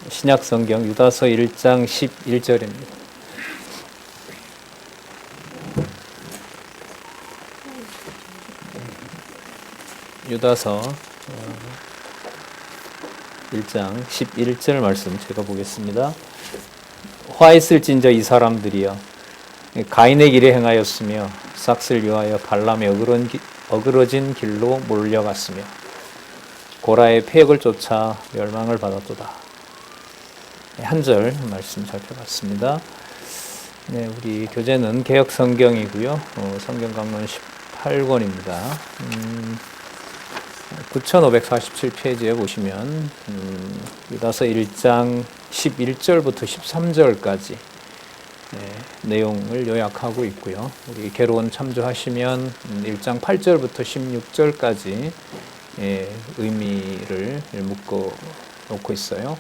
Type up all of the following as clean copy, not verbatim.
신약 성경 유다서 1장 11절입니다. 유다서 1장 11절 말씀 제가 보겠습니다. 화 있을진저 이 사람들이여 가인의 길에 행하였으며 삭슬 위하여 발람의 어그러진 길로 몰려갔으며 고라의 폐역을 쫓아 멸망을 받았도다. 한 절 말씀 살펴봤습니다. 네, 우리 교재는 개역 성경이고요. 성경 강론 18권입니다. 9547페이지에 보시면 유다서 1장 11절부터 13절까지 내용을 요약하고 있고요. 우리 개론 참조하시면 1장 8절부터 16절까지 의미를 묶어 놓고 있어요.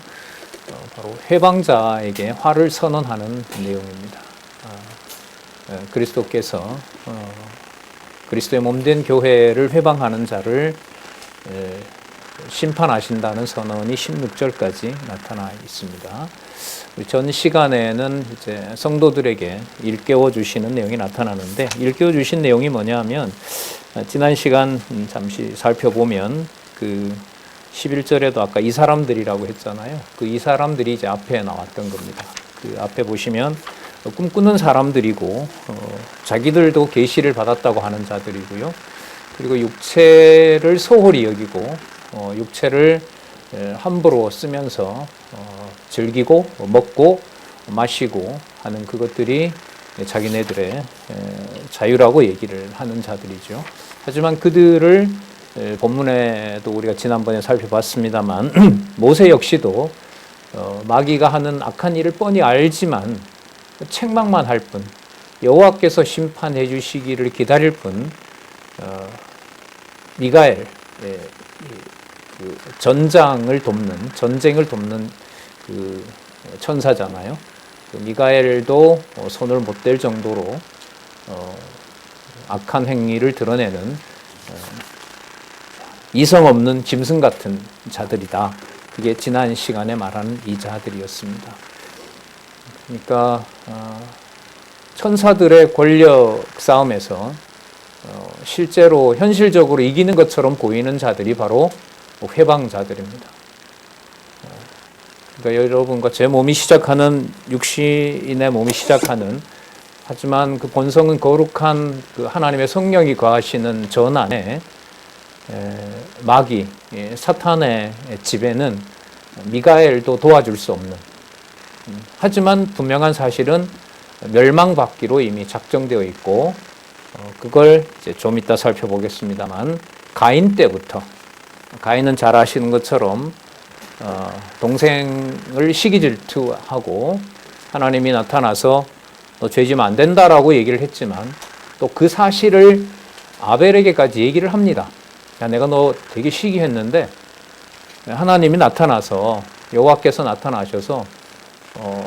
바로 회방자에게 화를 선언하는 내용입니다. 그리스도께서 그리스도의 몸된 교회를 회방하는 자를 심판하신다는 선언이 16절까지 나타나 있습니다. 전 시간에는 이제 성도들에게 일깨워 주시는 내용이 나타나는데, 일깨워 주신 내용이 뭐냐면 지난 시간 잠시 살펴보면 그 11절에도 아까 이 사람들이라고 했잖아요. 그 이 사람들이 이제 앞에 나왔던 겁니다. 그 앞에 보시면 꿈꾸는 사람들이고 자기들도 계시를 받았다고 하는 자들이고요. 그리고 육체를 소홀히 여기고 육체를 함부로 쓰면서 즐기고 먹고 마시고 하는 그것들이 자기네들의 자유라고 얘기를 하는 자들이죠. 하지만 그들을 본문에도 우리가 지난번에 살펴봤습니다만 모세 역시도 마귀가 하는 악한 일을 뻔히 알지만 책망만 할 뿐, 여호와께서 심판해 주시기를 기다릴 뿐, 미가엘, 그 전쟁을 돕는 그 천사잖아요. 그 미가엘도 손을 못 댈 정도로 악한 행위를 드러내는 이성 없는 짐승 같은 자들이다. 그게 지난 시간에 말하는 이 자들이었습니다. 그러니까 천사들의 권력 싸움에서 실제로 현실적으로 이기는 것처럼 보이는 자들이 바로 회방자들입니다. 그러니까 여러분과 제 몸이 시작하는, 육신의 몸이 시작하는, 하지만 그 본성은 거룩한 그 하나님의 성령이 거하시는 전 안에 마귀, 사탄의 지배는 미가엘도 도와줄 수 없는, 하지만 분명한 사실은 멸망받기로 이미 작정되어 있고, 그걸 이제 좀 이따 살펴보겠습니다만, 가인 때부터, 가인은 잘 아시는 것처럼 동생을 시기 질투하고 하나님이 나타나서 너 죄지면 안 된다라고 얘기를 했지만 또 그 사실을 아벨에게까지 얘기를 합니다. 야, 내가 너 되게 시기했는데 하나님이 나타나서, 여호와께서 나타나셔서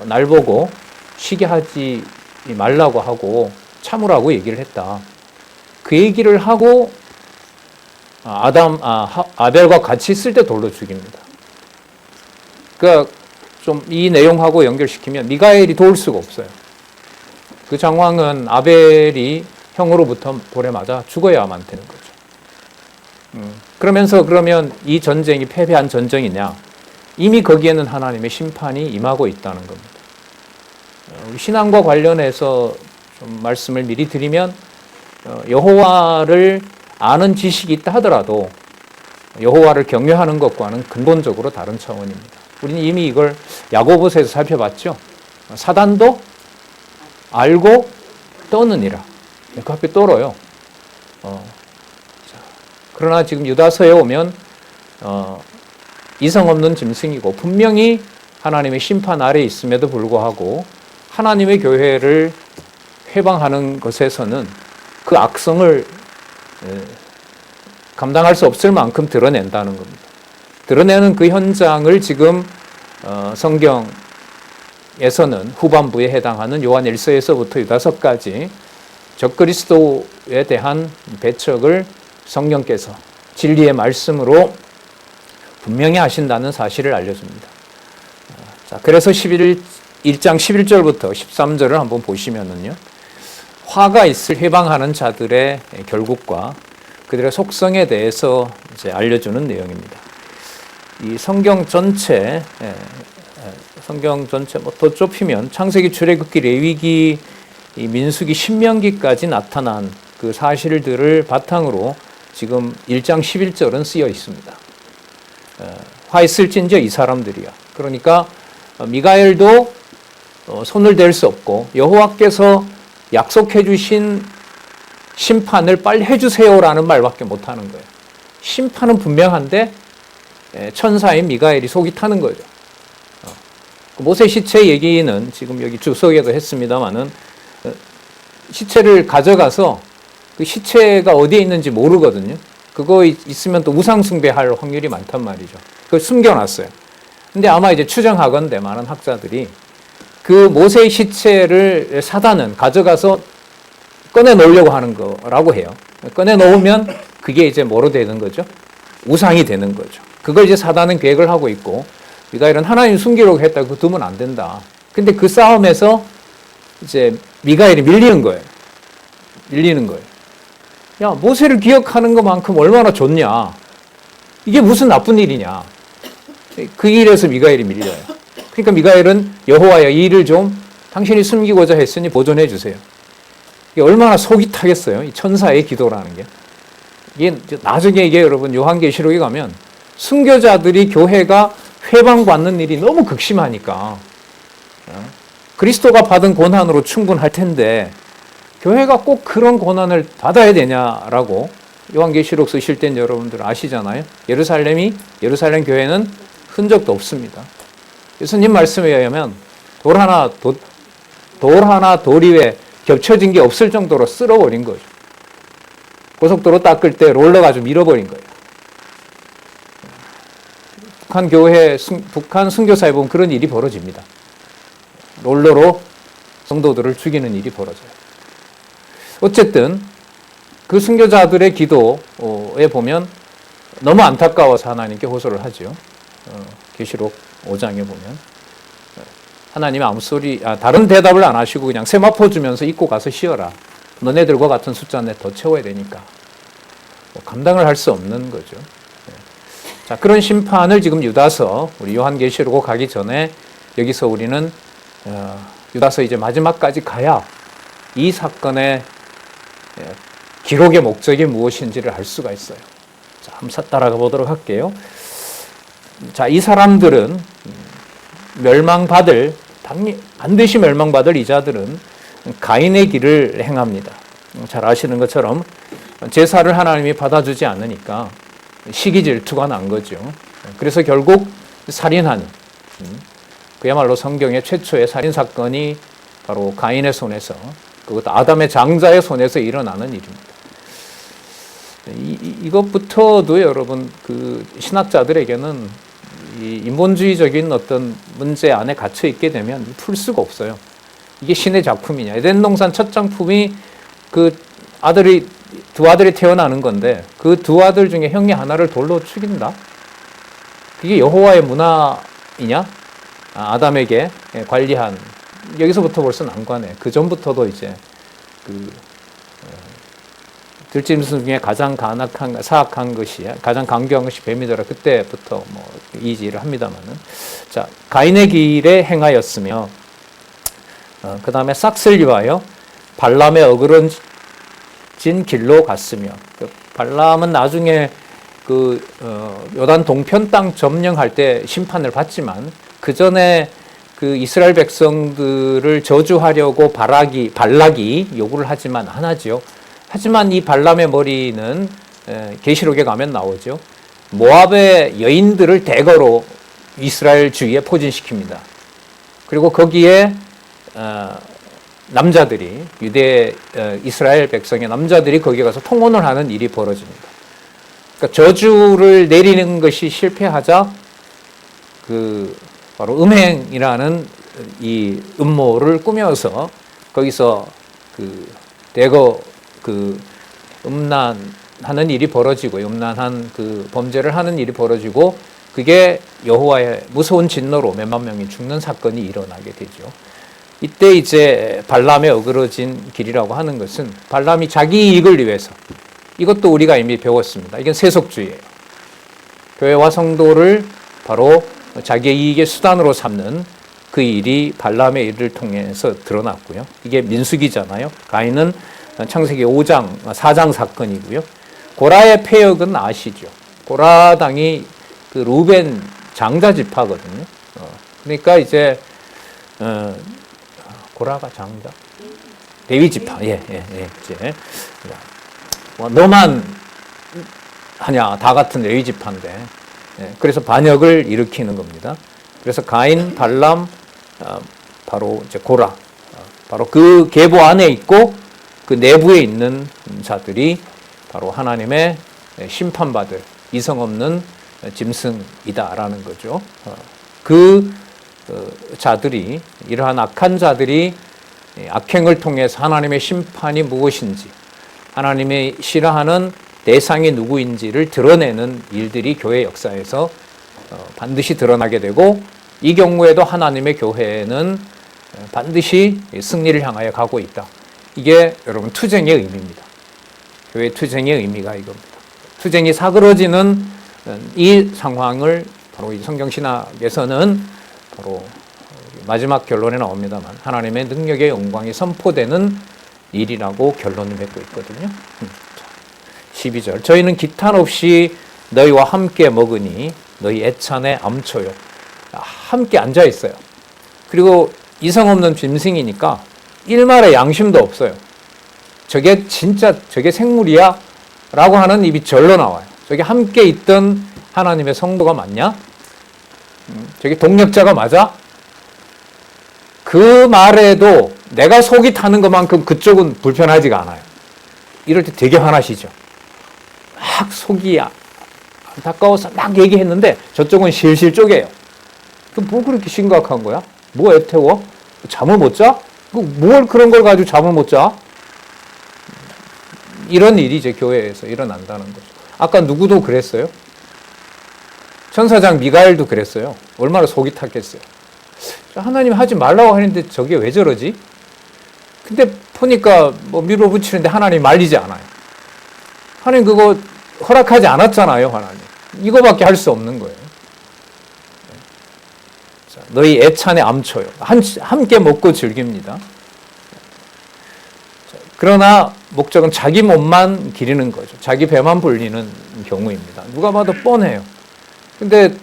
날 보고 시기하지 말라고 하고 참으라고 얘기를 했다. 그 얘기를 하고 아벨과 같이 있을 때 돌로 죽입니다. 그러니까 좀 이 내용하고 연결시키면 미가엘이 도울 수가 없어요. 그 상황은 아벨이 형으로부터 돌에 맞아 죽어야만 되는 거죠. 그러면 이 전쟁이 패배한 전쟁이냐? 이미 거기에는 하나님의 심판이 임하고 있다는 겁니다. 신앙과 관련해서 좀 말씀을 미리 드리면, 여호와를 아는 지식이 있다 하더라도 여호와를 경외하는 것과는 근본적으로 다른 차원입니다. 우리는 이미 이걸 야고보서에서 살펴봤죠. 사단도 알고 떠느니라. 그 앞에 떨어요. 그러나 지금 유다서에 오면 이성 없는 짐승이고 분명히 하나님의 심판 아래에 있음에도 불구하고 하나님의 교회를 회방하는 것에서는 그 악성을 감당할 수 없을 만큼 드러낸다는 겁니다. 드러내는 그 현장을 지금 성경에서는 후반부에 해당하는 요한 1서에서부터 유다서까지 적그리스도에 대한 배척을 성령께서 진리의 말씀으로 분명히 하신다는 사실을 알려줍니다. 그래서 1장 11절부터 13절을 한번 보시면은요. 화가 있을 해방하는 자들의 결국과 그들의 속성에 대해서 이제 알려주는 내용입니다. 이 성경 전체 더 좁히면 창세기, 출애굽기, 레위기, 이 민수기, 신명기까지 나타난 그 사실들을 바탕으로 지금 1장 11절은 쓰여 있습니다. 화 있을진저 이 사람들이야. 그러니까 미가엘도 손을 댈 수 없고 여호와께서 약속해 주신 심판을 빨리 해주세요라는 말밖에 못하는 거예요. 심판은 분명한데 천사인 미가엘이 속이 타는 거죠. 모세 시체 얘기는 지금 여기 주석에도 했습니다마는 시체를 가져가서 그 시체가 어디에 있는지 모르거든요. 그거 있으면 또 우상숭배할 확률이 많단 말이죠. 그걸 숨겨놨어요. 근데 아마 이제 추정하건대 많은 학자들이 그 모세의 시체를 사단은 가져가서 꺼내 놓으려고 하는 거라고 해요. 꺼내 놓으면 그게 이제 뭐로 되는 거죠? 우상이 되는 거죠. 그걸 이제 사단은 계획을 하고 있고 미가엘은 하나님 숨기려고 했다. 그거 두면 안 된다. 근데 그 싸움에서 이제 미가엘이 밀리는 거예요. 야, 모세를 기억하는 것만큼 얼마나 좋냐. 이게 무슨 나쁜 일이냐. 그 일에서 미가엘이 밀려요. 그러니까 미가엘은 여호와여, 이 일을 좀 당신이 숨기고자 했으니 보존해 주세요. 이게 얼마나 속이 타겠어요. 이 천사의 기도라는 게. 이게 나중에 이게 여러분 요한계시록에 가면 순교자들이 교회가 회방받는 일이 너무 극심하니까 그리스도가 받은 고난으로 충분할 텐데 교회가 꼭 그런 고난을 받아야 되냐라고 요한계시록 쓰실 땐 여러분들 아시잖아요. 예루살렘 교회는 흔적도 없습니다. 예수님 말씀에 의하면 돌 하나 돌 위에 겹쳐진 게 없을 정도로 쓸어버린 거죠. 고속도로 닦을 때 롤러 가지고 밀어버린 거예요. 북한 선교사에 보면 그런 일이 벌어집니다. 롤러로 성도들을 죽이는 일이 벌어져요. 어쨌든 그 순교자들의 기도에 보면 너무 안타까워서 하나님께 호소를 하죠. 계시록 5장에 보면 하나님이 다른 대답을 안 하시고 그냥 세마포 주면서 입고 가서 쉬어라. 너네들과 같은 숫자 내 더 채워야 되니까. 감당을 할 수 없는 거죠. 자, 그런 심판을 지금 유다서, 우리 요한계시록 가기 전에 여기서 우리는 유다서 이제 마지막까지 가야 이 사건의 기록의 목적이 무엇인지를 알 수가 있어요. 자, 한번 따라가 보도록 할게요. 자, 이 사람들은 반드시 멸망받을 이 자들은 가인의 길을 행합니다. 잘 아시는 것처럼 제사를 하나님이 받아주지 않으니까 시기 질투가 난 거죠. 그래서 결국 살인하는, 그야말로 성경의 최초의 살인사건이 바로 가인의 손에서, 그것도 아담의 장자의 손에서 일어나는 일입니다. 이것부터도 여러분 그 신학자들에게는 이 인본주의적인 어떤 문제 안에 갇혀 있게 되면 풀 수가 없어요. 이게 신의 작품이냐. 에덴 동산 첫 작품이 그 두 아들이 태어나는 건데 그 두 아들 중에 형제 하나를 돌로 죽인다? 그게 여호와의 문화이냐? 아담에게 관리한, 여기서부터 벌써 난관해. 그 전부터도 이제 들짐승 중에 가장 사악한 것이, 가장 강교한 것이 뱀이더라. 그때부터 이지를 합니다만은. 자, 가인의 길에 행하였으며, 그 다음에 싹스를 위하여 발람의 어그러진 길로 갔으며, 발람은 나중에 요단 동편 땅 점령할 때 심판을 받지만, 그 전에 그 이스라엘 백성들을 저주하려고 발락이 요구를 하지만 안 하죠. 하지만 이 발람의 머리는 계시록에 가면 나오죠. 모압의 여인들을 대거로 이스라엘 주위에 포진시킵니다. 그리고 거기에 남자들이, 이스라엘 백성의 남자들이 거기에 가서 통혼을 하는 일이 벌어집니다. 그러니까 저주를 내리는 것이 실패하자 바로 음행이라는 이 음모를 꾸며서 거기서 대거 음란하는 일이 벌어지고, 음란한 범죄를 하는 일이 벌어지고, 그게 여호와의 무서운 진노로 몇만 명이 죽는 사건이 일어나게 되죠. 이때 이제 발람에 어그러진 길이라고 하는 것은 발람이 자기 이익을 위해서, 이것도 우리가 이미 배웠습니다. 이건 세속주의예요. 교회와 성도를 바로 자기의 이익의 수단으로 삼는 그 일이 발람의 일을 통해서 드러났고요. 이게 민수기잖아요. 가인은 창세기 5장, 4장 사건이고요. 고라의 패역은 아시죠? 고라 당이 그 루벤 장자 지파거든요. 그러니까 이제 고라가 장자, 레위 지파. 이제 너만 하냐, 다 같은 레위 지파인데. 그래서 반역을 일으키는 겁니다. 그래서 가인, 발람, 바로 이제 고라, 바로 그 계보 안에 있고 그 내부에 있는 자들이 바로 하나님의 심판받을 이성 없는 짐승이다라는 거죠. 그 자들이, 이러한 악한 자들이 악행을 통해서 하나님의 심판이 무엇인지, 하나님의 싫어하는 대상이 누구인지를 드러내는 일들이 교회 역사에서 반드시 드러나게 되고, 이 경우에도 하나님의 교회는 반드시 승리를 향하여 가고 있다. 이게 여러분 투쟁의 의미입니다. 교회 투쟁의 의미가 이겁니다. 투쟁이 사그러지는 이 상황을 바로 이 성경신학에서는 바로 마지막 결론에 나옵니다만 하나님의 능력의 영광이 선포되는 일이라고 결론을 맺고 있거든요. 12절, 저희는 기탄 없이 너희와 함께 먹으니 너희 애찬에 암초요. 함께 앉아 있어요. 그리고 이성 없는 짐승이니까 일말의 양심도 없어요. 저게 진짜 저게 생물이야? 라고 하는 입이 절로 나와요. 저게 함께 있던 하나님의 성도가 맞냐? 저게 동력자가 맞아? 그 말에도 내가 속이 타는 것만큼 그쪽은 불편하지가 않아요. 이럴 때 되게 화나시죠. 막 속이 안타까워서 막 얘기했는데 저쪽은 실실 쪼개요. 뭐 그렇게 심각한 거야? 뭐 애태워? 잠을 못 자? 뭘 그런 걸 가지고 잠을 못 자? 이런 일이 이제 교회에서 일어난다는 거죠. 아까 누구도 그랬어요? 천사장 미가엘도 그랬어요. 얼마나 속이 탔겠어요. 하나님 하지 말라고 하는데 저게 왜 저러지? 근데 보니까 뭐 밀어붙이는데 하나님 말리지 않아요. 하나님 그거 허락하지 않았잖아요, 하나님. 이거밖에 할 수 없는 거예요. 너희 애찬에 암초요. 함께 먹고 즐깁니다. 그러나 목적은 자기 몸만 기리는 거죠. 자기 배만 불리는 경우입니다. 누가 봐도 뻔해요. 근데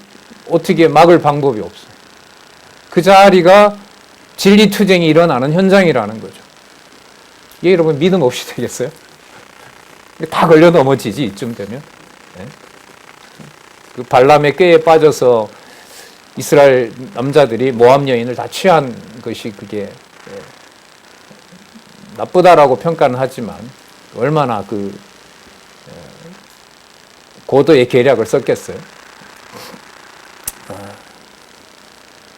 어떻게 막을 방법이 없어요. 그 자리가 진리투쟁이 일어나는 현장이라는 거죠. 이게 여러분 믿음 없이 되겠어요? 다 걸려 넘어지지 이쯤 되면. 그 발람의 꾀에 빠져서 이스라엘 남자들이 모압 여인을 다 취한 것이 그게 나쁘다라고 평가는 하지만 얼마나 그 고도의 계략을 썼겠어요.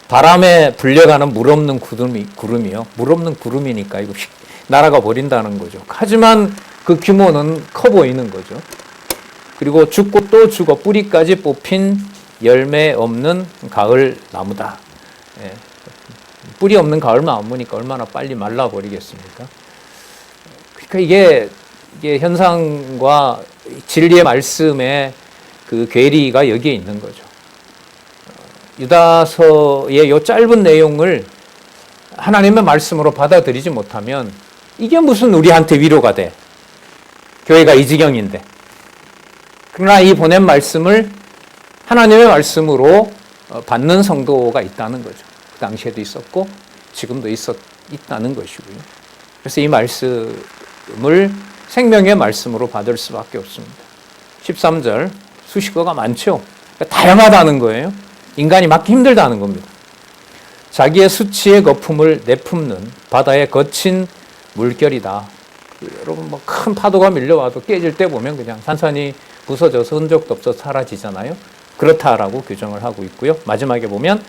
바람에 불려가는 물 없는 구름이요. 물 없는 구름이니까 이거 날아가 버린다는 거죠. 하지만 그 규모는 커 보이는 거죠. 그리고 죽고 또 죽어 뿌리까지 뽑힌 열매 없는 가을 나무다. 뿌리 없는 가을 나무니까 얼마나 빨리 말라버리겠습니까? 그러니까 이게 현상과 진리의 말씀의 그 괴리가 여기에 있는 거죠. 유다서의 이 짧은 내용을 하나님의 말씀으로 받아들이지 못하면 이게 무슨 우리한테 위로가 돼? 교회가 이 지경인데. 그러나 이 보낸 말씀을 하나님의 말씀으로 받는 성도가 있다는 거죠. 그 당시에도 있었고 지금도 있다는 것이고요. 그래서 이 말씀을 생명의 말씀으로 받을 수밖에 없습니다. 13절, 수식어가 많죠. 그러니까 다양하다는 거예요. 인간이 막기 힘들다는 겁니다. 자기의 수치의 거품을 내품는 바다의 거친 물결이다. 여러분 뭐 큰 파도가 밀려와도 깨질 때 보면 그냥 산산이 부서져서 흔적도 없어 사라지잖아요. 그렇다라고 규정을 하고 있고요. 마지막에 보면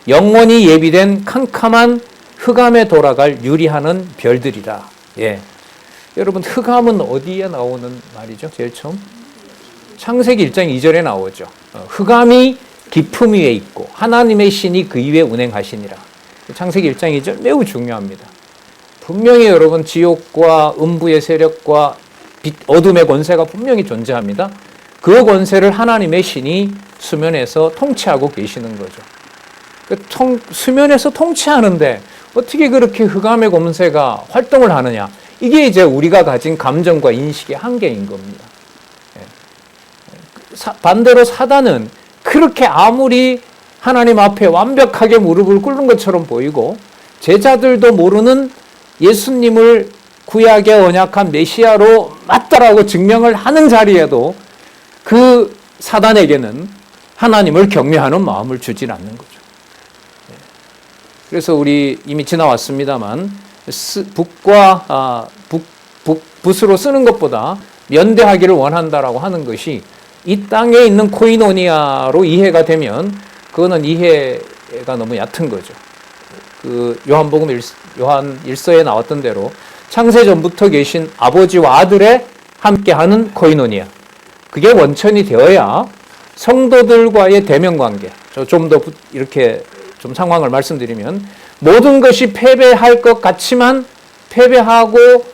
영원히 예비된 캄캄한 흑암에 돌아갈 유리하는 별들이라. 예. 여러분 흑암은 어디에 나오는 말이죠? 제일 처음? 창세기 1장 2절에 나오죠. 흑암이 기품 위에 있고 하나님의 신이 그 위에 운행하시니라. 창세기 1장 2절 매우 중요합니다. 분명히 여러분 지옥과 음부의 세력과 어둠의 권세가 분명히 존재합니다. 그 권세를 하나님의 신이 수면에서 통치하고 계시는 거죠. 수면에서 통치하는데 어떻게 그렇게 흑암의 권세가 활동을 하느냐. 이게 이제 우리가 가진 감정과 인식의 한계인 겁니다. 반대로 사단은 그렇게 아무리 하나님 앞에 완벽하게 무릎을 꿇는 것처럼 보이고 제자들도 모르는 예수님을 구약의 언약한 메시아로 맞다라고 증명을 하는 자리에도 그 사단에게는 하나님을 경외하는 마음을 주질 않는 거죠. 그래서 우리 이미 지나왔습니다만 붓으로 쓰는 것보다 면대하기를 원한다라고 하는 것이 이 땅에 있는 코이노니아로 이해가 되면 그거는 이해가 너무 얕은 거죠. 그 요한 1서에 나왔던 대로 창세전부터 계신 아버지와 아들의 함께하는 코이노니아. 그게 원천이 되어야 성도들과의 대면관계. 좀 더 이렇게 좀 상황을 말씀드리면 모든 것이 패배할 것 같지만 패배하고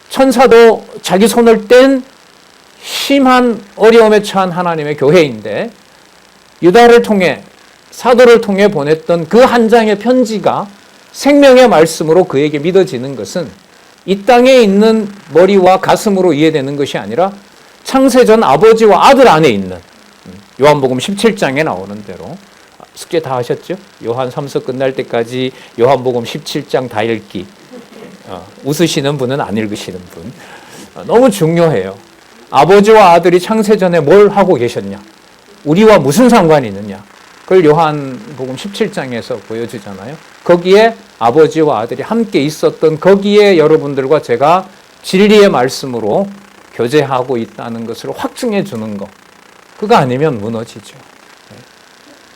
천사도 자기 손을 뗀 심한 어려움에 처한 하나님의 교회인데 유다를 통해 사도를 통해 보냈던 그 한 장의 편지가 생명의 말씀으로 그에게 믿어지는 것은 이 땅에 있는 머리와 가슴으로 이해되는 것이 아니라 창세전 아버지와 아들 안에 있는 요한복음 17장에 나오는 대로 숙제 다 하셨죠? 요한 3서 끝날 때까지 요한복음 17장 다 읽기. 웃으시는 분은 안 읽으시는 분. 너무 중요해요. 아버지와 아들이 창세전에 뭘 하고 계셨냐? 우리와 무슨 상관이 있느냐? 그걸 요한복음 17장에서 보여주잖아요. 거기에 아버지와 아들이 함께 있었던 거기에 여러분들과 제가 진리의 말씀으로 교제하고 있다는 것을 확증해 주는 것. 그거 아니면 무너지죠.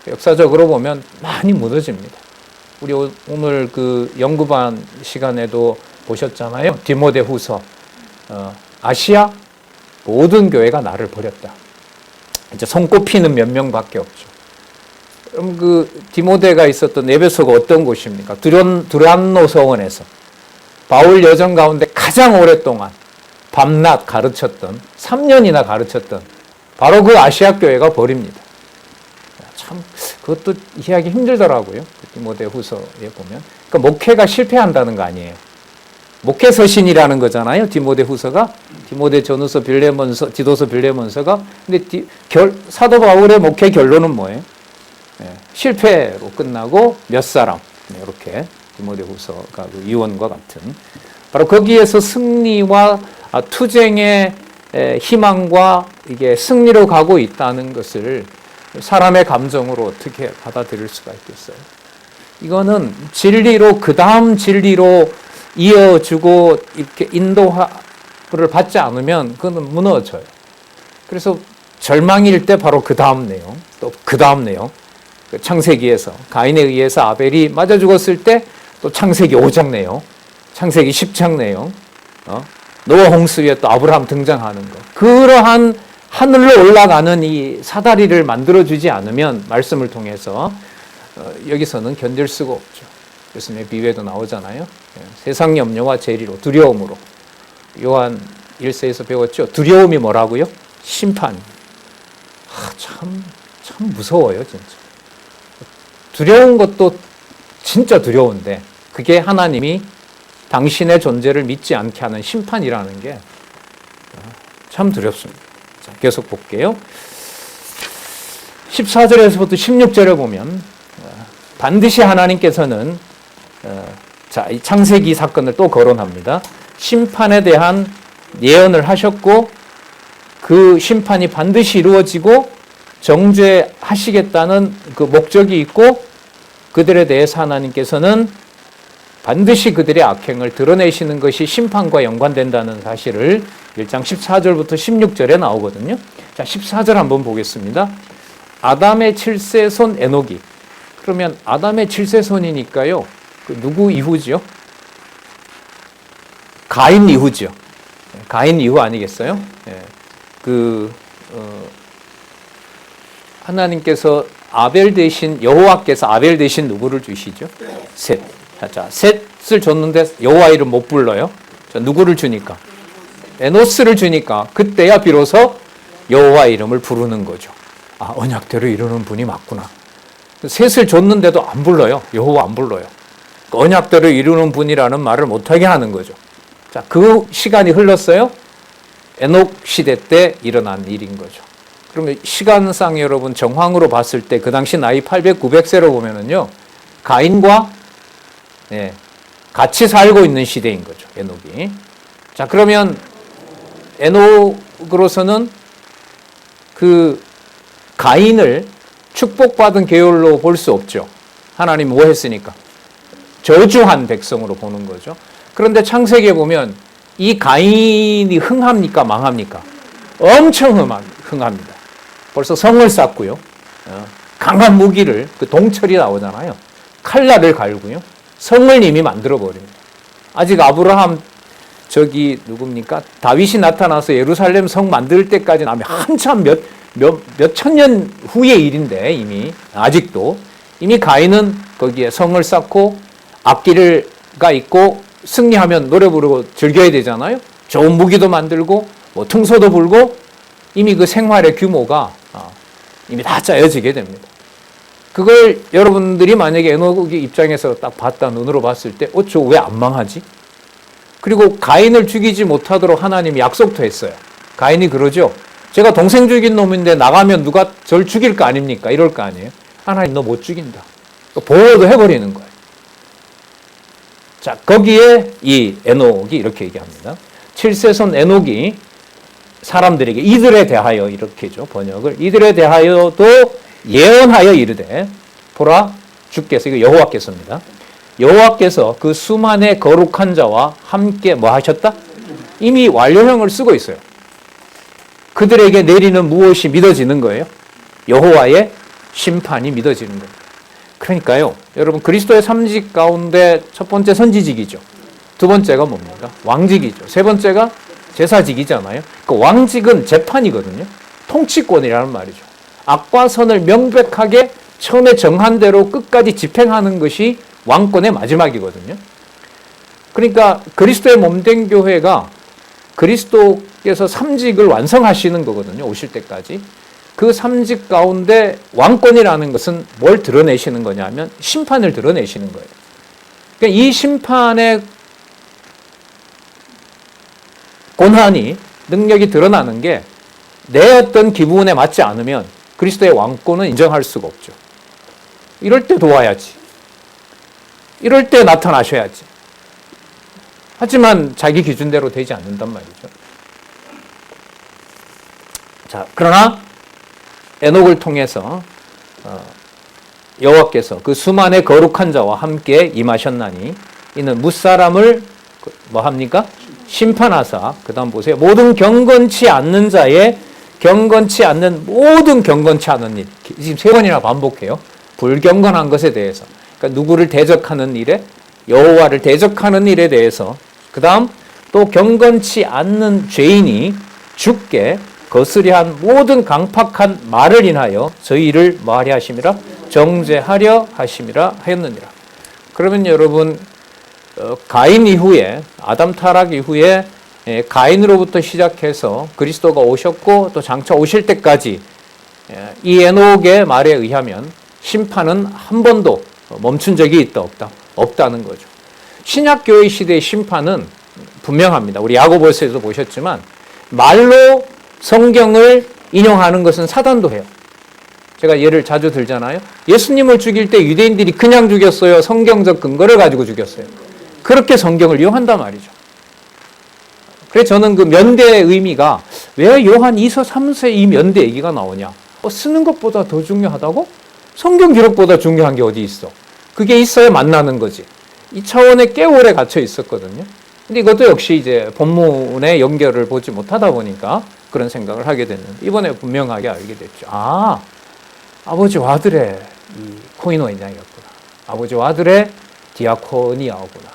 역사적으로 보면 많이 무너집니다. 우리 오늘 그 연구반 시간에도 보셨잖아요. 디모데후서. 아시아 모든 교회가 나를 버렸다. 이제 손꼽히는 몇 명밖에 없죠. 그럼 그 디모데가 있었던 에베소가 어떤 곳입니까? 두란노 서원에서 바울 여정 가운데 가장 오랫동안 밤낮 가르쳤던 3년이나 가르쳤던 바로 그 아시아 교회가 버립니다. 참 그것도 이해하기 힘들더라고요. 디모데후서에 보면. 그러니까 목회가 실패한다는 거 아니에요. 목회 서신이라는 거잖아요. 디모데후서가 디모데전후서, 빌레몬서, 디도서, 빌레몬서가. 근데 사도 바울의 목회 결론은 뭐예요? 실패로 끝나고 몇 사람 이렇게 디모데후서가 그 유언과 같은 바로 거기에서 승리와 투쟁의 희망과 이게 승리로 가고 있다는 것을 사람의 감정으로 어떻게 받아들일 수가 있겠어요? 이거는 진리로 그 다음 진리로 이어주고 이렇게 인도를 받지 않으면 그거는 무너져요. 그래서 절망일 때 바로 그 다음 내용, 또 그 다음 내용, 창세기에서 가인에 의해서 아벨이 맞아 죽었을 때 또 창세기 5장 내용, 창세기 10장 내용, 노아 홍수에 또 아브라함 등장하는 거. 그러한 하늘로 올라가는 이 사다리를 만들어주지 않으면 말씀을 통해서 여기서는 견딜 수가 없죠. 예수님의 비유에도 나오잖아요. 세상 염려와 재리로 두려움으로. 요한 1세에서 배웠죠. 두려움이 뭐라고요? 심판. 참 무서워요, 진짜. 두려운 것도 진짜 두려운데 그게 하나님이 당신의 존재를 믿지 않게 하는 심판이라는 게 참 두렵습니다. 자, 계속 볼게요. 14절에서부터 16절에 보면 반드시 하나님께서는 이 창세기 사건을 또 거론합니다. 심판에 대한 예언을 하셨고 그 심판이 반드시 이루어지고 정죄하시겠다는 그 목적이 있고 그들에 대해서 하나님께서는 반드시 그들의 악행을 드러내시는 것이 심판과 연관된다는 사실을 1장 14절부터 16절에 나오거든요. 자, 14절 한번 보겠습니다. 아담의 7세손 에녹이. 그러면 아담의 7세손이니까요. 그 누구 이후죠? 가인 이후죠. 가인 이후 아니겠어요? 하나님께서 아벨 대신, 여호와께서 아벨 대신 누구를 주시죠? 셋. 자, 셋을 줬는데 여호와 이름 못 불러요. 자, 누구를 주니까? 에노스를 주니까 그때야 비로소 여호와 이름을 부르는 거죠. 아, 언약대로 이루는 분이 맞구나. 셋을 줬는데도 안 불러요. 여호와 안 불러요. 언약대로 이루는 분이라는 말을 못하게 하는 거죠. 자, 그 시간이 흘렀어요. 에녹 시대 때 일어난 일인 거죠. 그러면 시간상 여러분 정황으로 봤을 때 그 당시 나이 800, 900세로 보면은요, 가인과 같이 살고 있는 시대인 거죠. 에녹이. 자, 그러면 에녹으로서는 그 가인을 축복받은 계열로 볼 수 없죠. 하나님 뭐 했으니까? 저주한 백성으로 보는 거죠. 그런데 창세기에 보면 이 가인이 흥합니까? 망합니까? 엄청 흥합니다. 벌써 성을 쌓고요. 강한 무기를, 그 동철이 나오잖아요. 칼날을 갈고요. 성을 이미 만들어버립니다. 아직 아브라함, 누굽니까? 다윗이 나타나서 예루살렘 성 만들 때까지는 한참 몇 천년 후의 일인데, 아직도. 이미 가인은 거기에 성을 쌓고 악기가 있고 승리하면 노래 부르고 즐겨야 되잖아요. 좋은 무기도 만들고 뭐 퉁소도 불고 이미 그 생활의 규모가 이미 다 짜여지게 됩니다. 그걸 여러분들이 만약에 에녹의 입장에서 딱 봤다, 눈으로 봤을 때 저 왜 안 망하지? 그리고 가인을 죽이지 못하도록 하나님이 약속도 했어요. 가인이 그러죠. 제가 동생 죽인 놈인데 나가면 누가 절 죽일 거 아닙니까? 이럴 거 아니에요. 하나님 너 못 죽인다. 보호도 해버리는 거예요. 자, 거기에 이 에녹이 이렇게 얘기합니다. 7세손 에녹이 사람들에게 이들에 대하여 이렇게죠. 번역을. 이들에 대하여도 예언하여 이르되 보라 주께서, 이거 여호와께서입니다. 여호와께서 그 수만의 거룩한 자와 함께 뭐 하셨다? 이미 완료형을 쓰고 있어요. 그들에게 내리는 무엇이 믿어지는 거예요? 여호와의 심판이 믿어지는 거예요. 그러니까요, 여러분 그리스도의 삼직 가운데 첫 번째 선지직이죠. 두 번째가 뭡니까? 왕직이죠. 세 번째가 제사직이잖아요. 그 왕직은 재판이거든요. 통치권이라는 말이죠. 악과 선을 명백하게 처음에 정한 대로 끝까지 집행하는 것이 왕권의 마지막이거든요. 그러니까 그리스도의 몸된 교회가 그리스도께서 삼직을 완성하시는 거거든요. 오실 때까지. 그 삼직 가운데 왕권이라는 것은 뭘 드러내시는 거냐면 심판을 드러내시는 거예요. 그러니까 이 심판의 권한이, 능력이 드러나는 게 내 어떤 기분에 맞지 않으면 그리스도의 왕권은 인정할 수가 없죠. 이럴 때 도와야지. 이럴 때 나타나셔야지. 하지만 자기 기준대로 되지 않는단 말이죠. 자, 그러나 에녹을 통해서 여호와께서 그 수만의 거룩한 자와 함께 임하셨나니 이는 무사람을 뭐 합니까? 심판하사, 그 다음 보세요. 모든 경건치 않는 자의 모든 경건치 않은 일. 지금 세 번이나 반복해요. 불경건한 것에 대해서. 그러니까 누구를 대적하는 일에, 여호와를 대적하는 일에 대해서. 그 다음 또 경건치 않는 죄인이 죽게 거스려 한 모든 강팍한 말을 인하여 저희를 뭐하려 하심이라? 정죄하려 하심이라 하였느니라. 그러면 여러분, 가인 이후에, 아담 타락 이후에 가인으로부터 시작해서 그리스도가 오셨고 또 장차 오실 때까지 이 에녹의 말에 의하면 심판은 한 번도 멈춘 적이 있다 없다? 없다는 거죠. 신약교회 시대의 심판은 분명합니다. 우리 야고보서에서 보셨지만 말로 성경을 인용하는 것은 사단도 해요. 제가 예를 자주 들잖아요. 예수님을 죽일 때 유대인들이 그냥 죽였어요? 성경적 근거를 가지고 죽였어요? 그렇게 성경을 이용한단 말이죠. 그래서 저는 그 면대의 의미가 왜 요한 2서 3서 이 면대 얘기가 나오냐? 쓰는 것보다 더 중요하다고? 성경 기록보다 중요한 게 어디 있어? 그게 있어야 만나는 거지. 이 차원에 꽤 오래 갇혀 있었거든요. 근데 이것도 역시 이제 본문의 연결을 보지 못하다 보니까 그런 생각을 하게 됐는데 이번에 분명하게 알게 됐죠. 아, 아버지와 아들의 이 코이노이냐였구나. 아버지와 아들의 디아코니아구나.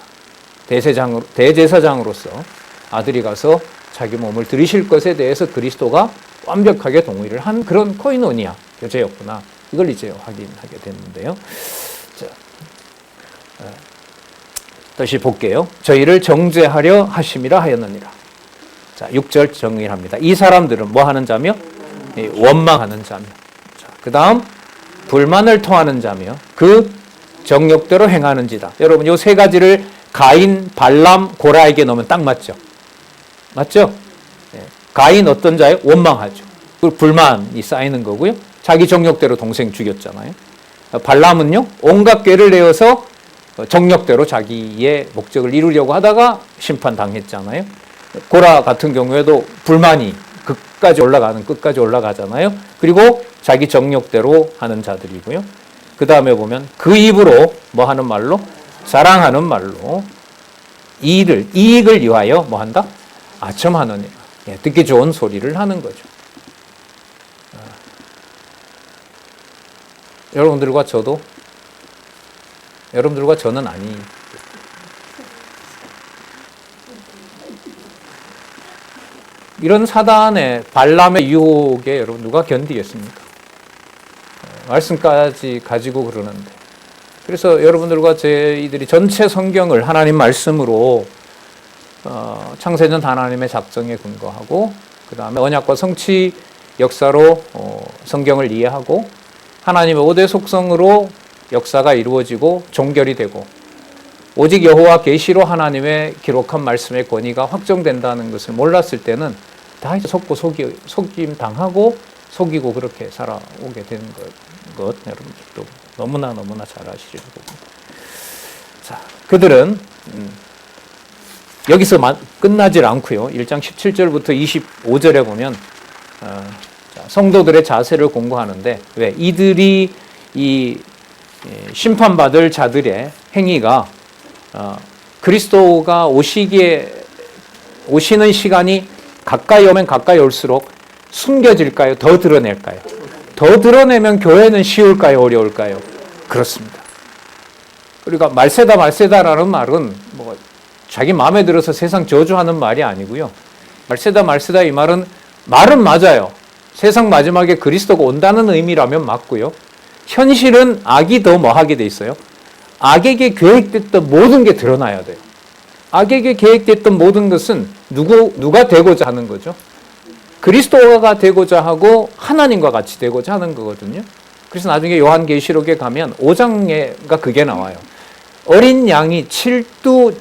대제사장으로서 아들이 가서 자기 몸을 드리실 것에 대해서 그리스도가 완벽하게 동의를 한 그런 코이노니아 교제였구나. 이걸 이제 확인하게 됐는데요. 자, 다시 볼게요. 저희를 정죄하려 하심이라 하였느니라. 자, 6절 정의합니다. 이 사람들은 뭐 하는 자며? 원망하는 자며. 자, 그 다음 불만을 토하는 자며 그 정욕대로 행하는지다. 여러분 이 세 가지를 가인, 발람, 고라에게 넣으면 딱 맞죠? 맞죠? 가인 어떤 자예요? 원망하죠. 그리고 불만이 쌓이는 거고요. 자기 정욕대로 동생 죽였잖아요. 발람은요, 온갖 꾀를 내어서 정욕대로 자기의 목적을 이루려고 하다가 심판당했잖아요. 고라 같은 경우에도 불만이 끝까지 올라가잖아요. 그리고 자기 정욕대로 하는 자들이고요. 그 다음에 보면 그 입으로 뭐 하는 말로? 자랑하는 말로 이익을 위하여 뭐 한다? 아첨하느니라. 듣기 좋은 소리를 하는 거죠. 여러분들과 저는 아니. 이런 사단의 발람의 유혹에 여러분 누가 견디겠습니까? 말씀까지 가지고 그러는데. 그래서 여러분들과 저희들이 전체 성경을 하나님 말씀으로 창세전 하나님의 작정에 근거하고 그 다음에 언약과 성취 역사로 성경을 이해하고 하나님의 5대 속성으로 역사가 이루어지고 종결이 되고 오직 여호와 계시로 하나님의 기록한 말씀의 권위가 확정된다는 것을 몰랐을 때는 다 속고 속임 당하고 속이고 그렇게 살아오게 되는 것 여러분들도 너무나 잘 아시리고. 자, 그들은 여기서 끝나질 않고요. 1장 17절부터 25절에 보면 성도들의 자세를 공고하는데 왜? 이들이 이 심판받을 자들의 행위가 그리스도가 오시는 시간이 가까이 오면 가까이 올수록 숨겨질까요? 더 드러낼까요? 더 드러내면 교회는 쉬울까요? 어려울까요? 그렇습니다. 그러니까 말세다라는 말은 뭐 자기 마음에 들어서 세상 저주하는 말이 아니고요. 말세다 이 말은 맞아요. 세상 마지막에 그리스도가 온다는 의미라면 맞고요. 현실은 악이 더 뭐하게 돼 있어요? 악에게 계획됐던 모든 게 드러나야 돼요. 악에게 계획됐던 모든 것은 누가 되고자 하는 거죠? 그리스도가 되고자 하고 하나님과 같이 되고자 하는 거거든요. 그래서 나중에 요한계시록에 가면 5장에가 그게 나와요. 어린 양이 7두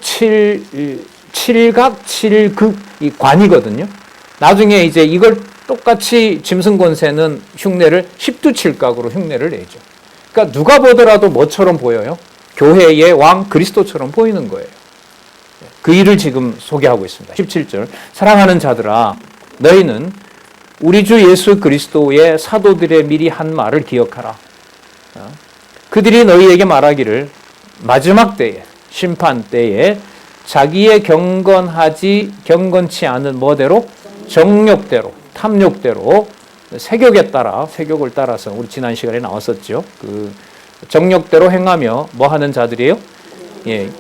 7각 7극 이 관이거든요. 나중에 이제 이걸 똑같이 짐승 권세는 흉내를 10두 7각으로 흉내를 내죠. 그러니까 누가 보더라도 뭐처럼 보여요? 교회의 왕 그리스도처럼 보이는 거예요. 그 일을 지금 소개하고 있습니다. 17절 사랑하는 자들아 너희는 우리 주 예수 그리스도의 사도들의 미리 한 말을 기억하라. 그들이 너희에게 말하기를 마지막 때에 심판 때에 자기의 경건치 않은 뭐대로 정욕대로 탐욕대로 세격을 따라서 우리 지난 시간에 나왔었죠. 그 정욕대로 행하며 뭐 하는 자들이에요? 예,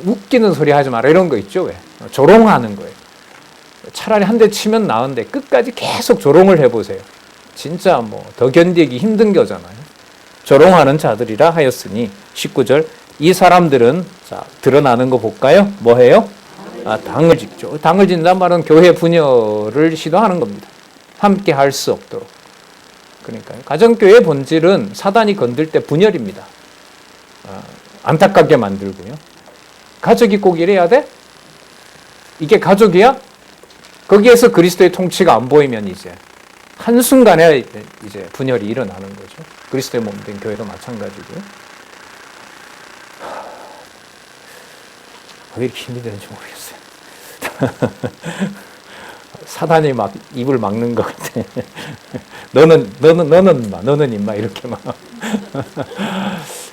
웃기는 소리 하지 마라 이런 거 있죠. 왜? 조롱하는 거예요. 차라리 한 대 치면 나은데 끝까지 계속 조롱을 해보세요. 진짜 뭐 더 견디기 힘든 거잖아요. 조롱하는 자들이라 하였으니 19절 이 사람들은 자 드러나는 거 볼까요? 뭐 해요? 당을 짓죠. 당을 짓는다는 말은 교회 분열을 시도하는 겁니다. 함께 할 수 없도록. 그러니까요. 가정교회의 본질은 사단이 건들 때 분열입니다. 안타깝게 만들고요. 가족이 꼭 이래야 돼? 이게 가족이야? 거기에서 그리스도의 통치가 안 보이면 이제 한순간에 이제 분열이 일어나는 거죠. 그리스도의 몸 된 교회도 마찬가지고요. 왜 이렇게 힘이 드는지 모르겠어요. 사단이 막 입을 막는 것 같아. 너는 임마 이렇게 막.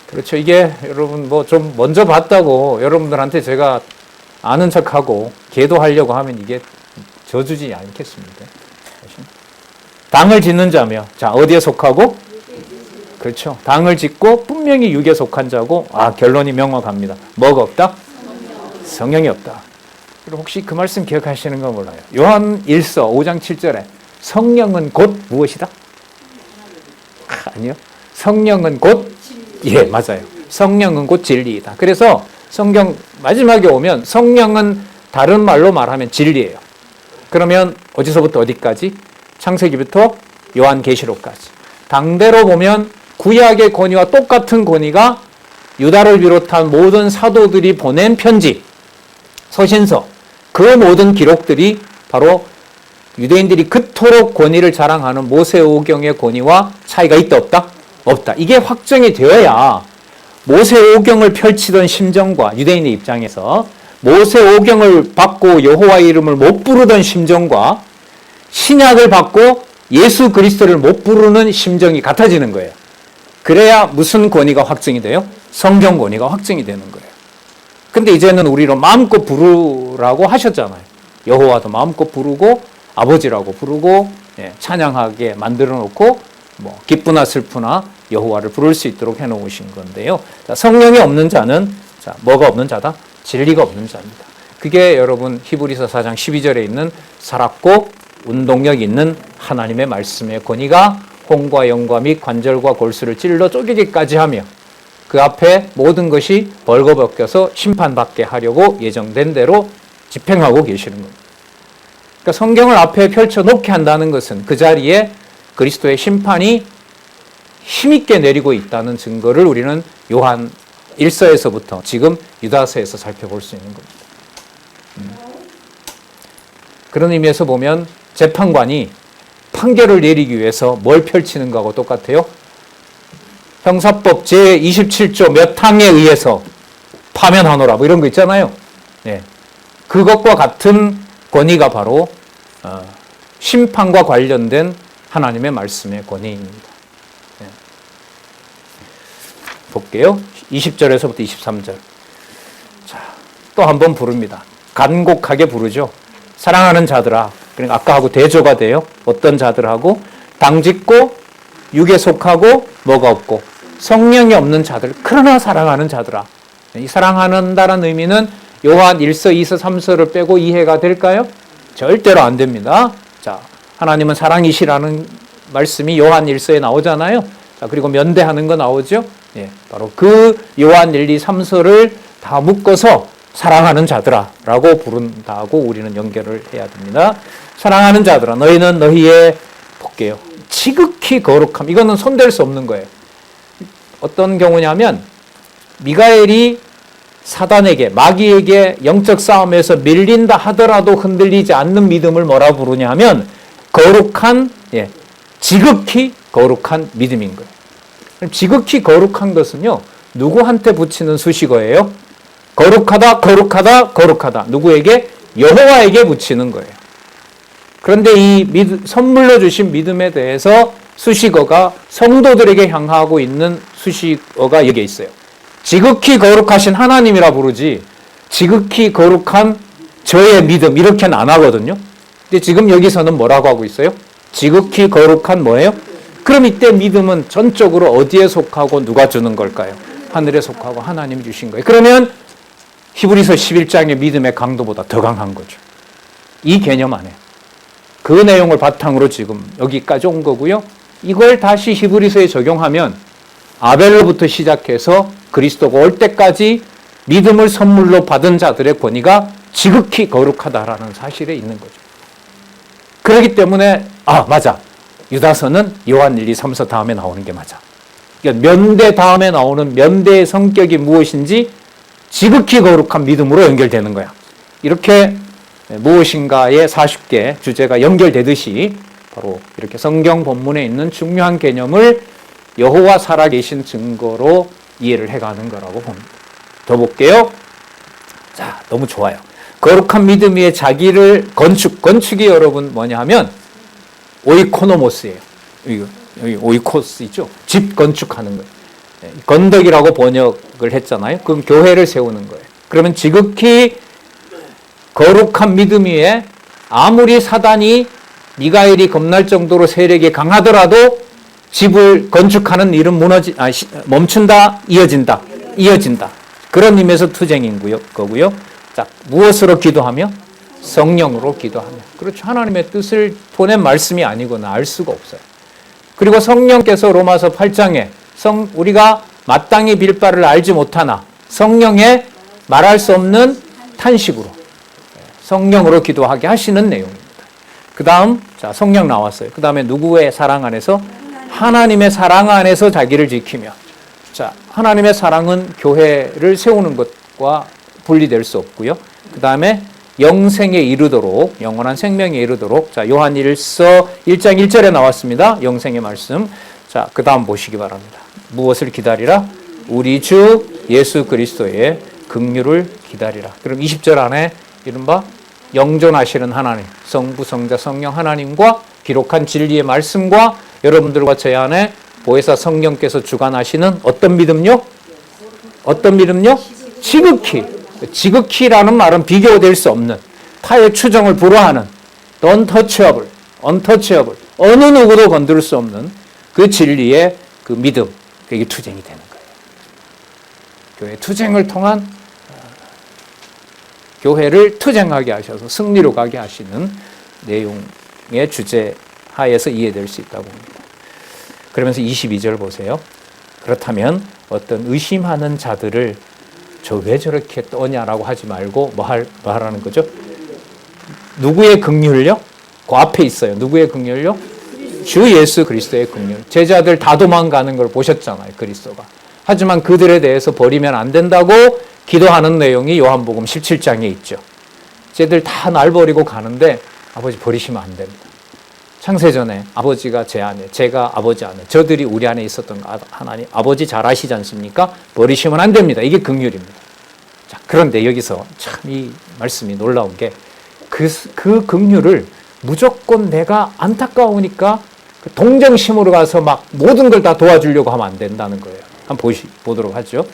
그렇죠. 이게 여러분 뭐 좀 먼저 봤다고 여러분들한테 제가 아는 척하고 계도하려고 하면 이게 저주지 않겠습니까? 당을 짓는 자며 자 어디에 속하고? 그렇죠. 당을 짓고 분명히 육에 속한 자고 결론이 명확합니다. 뭐가 없다? 성령이 없다. 그리고 혹시 그 말씀 기억하시는 거 몰라요. 요한 1서 5장 7절에 성령은 곧 무엇이다? 아니요. 성령은 곧, 예, 맞아요. 성령은 곧 진리이다. 그래서 성경 마지막에 오면 성령은 다른 말로 말하면 진리예요. 그러면 어디서부터 어디까지? 창세기부터 요한계시록까지. 당대로 보면 구약의 권위와 똑같은 권위가 유다를 비롯한 모든 사도들이 보낸 편지, 서신서, 그 모든 기록들이 바로 유대인들이 그토록 권위를 자랑하는 모세오경의 권위와 차이가 있다 없다? 없다. 이게 확정이 되어야 모세오경을 펼치던 심정과 유대인의 입장에서 모세오경을 받고 여호와의 이름을 못 부르던 심정과 신약을 받고 예수 그리스도를 못 부르는 심정이 같아지는 거예요. 그래야 무슨 권위가 확정이 돼요? 성경 권위가 확정이 되는 거예요. 근데 이제는 우리로 마음껏 부르라고 하셨잖아요. 여호와도 마음껏 부르고 아버지라고 부르고 찬양하게 만들어 놓고 뭐 기쁘나 슬프나 여호와를 부를 수 있도록 해놓으신 건데요. 자, 성령이 없는 자는 자, 뭐가 없는 자다? 진리가 없는 자입니다. 그게 여러분 히브리서 4장 12절에 있는 살았고 운동력 있는 하나님의 말씀의 권위가 혼과 영과 및 관절과 골수를 찔러 쪼개기까지 하며 그 앞에 모든 것이 벌거벗겨서 심판받게 하려고 예정된 대로 집행하고 계시는 겁니다. 그러니까 성경을 앞에 펼쳐놓게 한다는 것은 그 자리에 그리스도의 심판이 힘있게 내리고 있다는 증거를 우리는 요한 1서에서부터 지금 유다서에서 살펴볼 수 있는 겁니다. 그런 의미에서 보면 재판관이 판결을 내리기 위해서 뭘 펼치는 거하고 똑같아요? 형사법 제27조 몇 항에 의해서 파면하노라 뭐 이런 거 있잖아요. 네. 그것과 같은 권위가 바로 심판과 관련된 하나님의 말씀의 권위입니다. 네. 볼게요. 20절에서부터 23절. 자, 또 한 번 부릅니다. 간곡하게 부르죠. 사랑하는 자들아. 그러니까 아까하고 대조가 돼요. 어떤 자들하고? 당짓고 육에 속하고 뭐가 없고 성령이 없는 자들. 그러나 사랑하는 자들아. 이 사랑한다는 의미는 요한 1서, 2서, 3서를 빼고 이해가 될까요? 절대로 안 됩니다. 자, 하나님은 사랑이시라는 말씀이 요한 1서에 나오잖아요. 자, 그리고 면대하는 거 나오죠. 예, 바로 그 요한 1, 2, 3서를 다 묶어서 사랑하는 자들아 라고 부른다고 우리는 연결을 해야 됩니다. 사랑하는 자들아 너희는 너희의 볼게요. 지극히 거룩함. 이거는 손댈 수 없는 거예요. 어떤 경우냐면 미가엘이 사단에게 마귀에게 영적 싸움에서 밀린다 하더라도 흔들리지 않는 믿음을 뭐라 부르냐 하면 거룩한 지극히 거룩한 믿음인 거예요. 지극히 거룩한 것은요 누구한테 붙이는 수식어예요? 거룩하다 거룩하다 거룩하다. 누구에게? 여호와에게 붙이는 거예요. 그런데 이 선물로 주신 믿음에 대해서 수식어가 성도들에게 향하고 있는 수식어가 여기에 있어요. 지극히 거룩하신 하나님이라 부르지 지극히 거룩한 저의 믿음 이렇게는 안 하거든요. 근데 지금 여기서는 뭐라고 하고 있어요? 지극히 거룩한 뭐예요? 그럼 이때 믿음은 전적으로 어디에 속하고 누가 주는 걸까요? 하늘에 속하고 하나님이 주신 거예요. 그러면 히브리서 11장의 믿음의 강도보다 더 강한 거죠. 이 개념 안에. 그 내용을 바탕으로 지금 여기까지 온 거고요. 이걸 다시 히브리서에 적용하면 아벨로부터 시작해서 그리스도가 올 때까지 믿음을 선물로 받은 자들의 권위가 지극히 거룩하다라는 사실에 있는 거죠. 그렇기 때문에 맞아. 유다서는 요한 1, 2, 3서 다음에 나오는 게 맞아. 그러니까 면대 다음에 나오는 면대의 성격이 무엇인지 지극히 거룩한 믿음으로 연결되는 거야. 이렇게 무엇인가의 40개 주제가 연결되듯이 바로 이렇게 성경 본문에 있는 중요한 개념을 여호와 살아계신 증거로 이해를 해가는 거라고 봅니다. 더 볼게요. 자, 너무 좋아요. 거룩한 믿음 위에 자기를 건축이 여러분 뭐냐 하면 오이코노모스예요. 여기 오이코스 있죠? 집 건축하는 거예요. 건덕이라고 번역을 했잖아요. 그럼 교회를 세우는 거예요. 그러면 지극히 거룩한 믿음 위에 아무리 사단이 미가엘이 겁날 정도로 세력이 강하더라도 집을 건축하는 일은 멈춘다, 이어진다. 그런 의미에서 투쟁인 거고요. 자, 무엇으로 기도하며? 성령으로 기도하며. 그렇죠. 하나님의 뜻을 보낸 말씀이 아니거나 알 수가 없어요. 그리고 성령께서 로마서 8장에 우리가 마땅히 빌 바를 알지 못하나 성령의 말할 수 없는 탄식으로 성령으로 기도하게 하시는 내용입니다. 그 다음 자 성령 나왔어요. 그 다음에 누구의 사랑 안에서? 하나님의 사랑 안에서 자기를 지키며. 자 하나님의 사랑은 교회를 세우는 것과 분리될 수 없고요. 그 다음에 영생에 이르도록, 영원한 생명에 이르도록. 자 요한 1서 1장 1절에 나왔습니다. 영생의 말씀. 자 그 다음 보시기 바랍니다. 무엇을 기다리라? 우리 주 예수 그리스도의 긍휼을 기다리라. 그럼 20절 안에 이른바 영존하시는 하나님, 성부, 성자, 성령 하나님과 기록한 진리의 말씀과 여러분들과 제 안에 보혜사 성령께서 주관하시는 어떤 믿음요? 어떤 믿음요? 지극히. 지극히라는 말은 비교될 수 없는, 타의 추정을 불허하는 untouchable, 어느 누구도 건드릴 수 없는 그 진리의 그 믿음, 그게 투쟁이 되는 거예요. 교회 투쟁을 통한 교회를 투쟁하게 하셔서 승리로 가게 하시는 내용의 주제 하에서 이해될 수 있다고 봅니다. 그러면서 22절 보세요. 그렇다면 어떤 의심하는 자들을 저 왜 저렇게 떠냐라고 하지 말고 뭐 하라는 거죠? 누구의 긍휼요? 그 앞에 있어요. 누구의 긍휼요? 주 예수 그리스도의 긍휼. 제자들 다 도망가는 걸 보셨잖아요. 그리스도가. 하지만 그들에 대해서 버리면 안 된다고 기도하는 내용이 요한복음 17장에 있죠. 쟤들 다 날 버리고 가는데 아버지 버리시면 안 됩니다. 창세전에 아버지가 제 안에, 제가 아버지 안에, 저들이 우리 안에 있었던 하나님, 아버지 잘 아시지 않습니까? 버리시면 안 됩니다. 이게 긍휼입니다. 자, 그런데 여기서 참 이 말씀이 놀라운 게 그 긍휼을 무조건 내가 안타까우니까 그 동정심으로 가서 막 모든 걸 다 도와주려고 하면 안 된다는 거예요. 한번 보도록 하죠.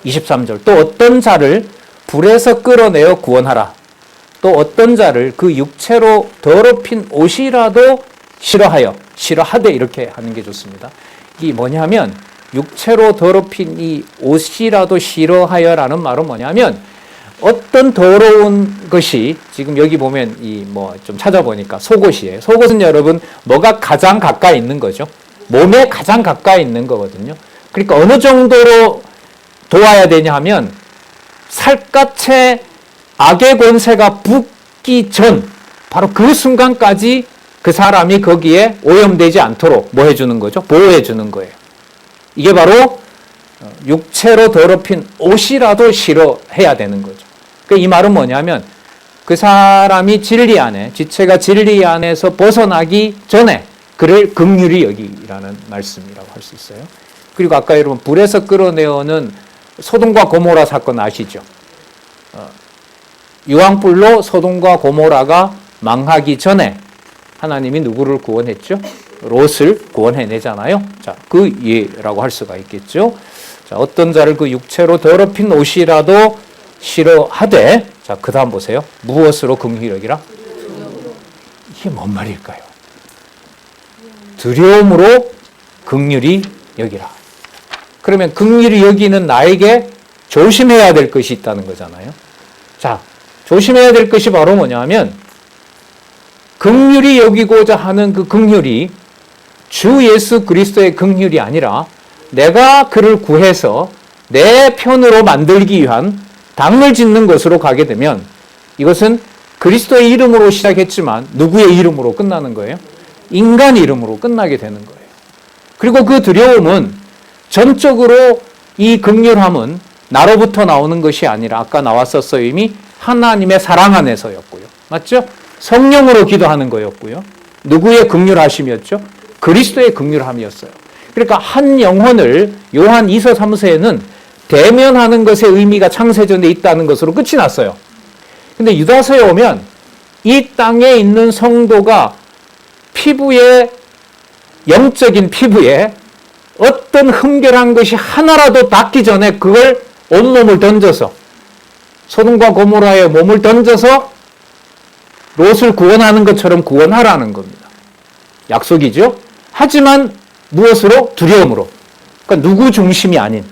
23절. 또 어떤 자를 불에서 끌어내어 구원하라. 또 어떤 자를 그 육체로 더럽힌 옷이라도 싫어하되 이렇게 하는 게 좋습니다. 이게 뭐냐면 육체로 더럽힌 이 옷이라도 싫어하여라는 말은 뭐냐면 어떤 더러운 것이 지금 여기 보면 이 뭐 좀 찾아보니까 속옷이에요. 속옷은 여러분 뭐가 가장 가까이 있는 거죠? 몸에 가장 가까이 있는 거거든요. 그러니까 어느 정도로 도와야 되냐 하면 살갗에 악의 권세가 붙기 전 바로 그 순간까지 그 사람이 거기에 오염되지 않도록 뭐 해주는 거죠? 보호해 주는 거예요. 이게 바로 육체로 더럽힌 옷이라도 싫어해야 되는 거죠. 그러니까 이 말은 뭐냐면 그 사람이 진리 안에, 지체가 진리 안에서 벗어나기 전에 그를 긍휼히 여기라는 말씀이라고 할 수 있어요. 그리고 아까 여러분 불에서 끌어내어는 소돔과 고모라 사건 아시죠? 유황불로 소돔과 고모라가 망하기 전에 하나님이 누구를 구원했죠? 롯을 구원해내잖아요. 자, 그 예라고 할 수가 있겠죠. 자, 어떤 자를 그 육체로 더럽힌 옷이라도 싫어하되, 자, 그 다음 보세요. 무엇으로 긍휼히 여기라? 이게 뭔 말일까요? 두려움으로 긍휼히 여기라. 그러면 긍휼히 여기는 나에게 조심해야 될 것이 있다는 거잖아요. 자, 조심해야 될 것이 바로 뭐냐면 긍휼히 여기고자 하는 그 긍휼이 주 예수 그리스도의 긍휼이 아니라 내가 그를 구해서 내 편으로 만들기 위한 당을 짓는 것으로 가게 되면 이것은 그리스도의 이름으로 시작했지만 누구의 이름으로 끝나는 거예요? 인간 이름으로 끝나게 되는 거예요. 그리고 그 두려움은 전적으로 이 긍휼함은 나로부터 나오는 것이 아니라 아까 나왔었어요. 이미 하나님의 사랑 안에서였고요. 맞죠? 성령으로 기도하는 거였고요. 누구의 긍휼하심이었죠? 그리스도의 긍휼함이었어요. 그러니까 한 영혼을 요한 2서 3서에는 대면하는 것의 의미가 창세전에 있다는 것으로 끝이 났어요. 근데 유다서에 오면 이 땅에 있는 성도가 피부에, 영적인 피부에 어떤 흠결한 것이 하나라도 닿기 전에 그걸 온몸을 던져서 소돔과 고모라에 몸을 던져서 롯을 구원하는 것처럼 구원하라는 겁니다. 약속이죠. 하지만 무엇으로? 두려움으로. 그러니까 누구 중심이 아닌,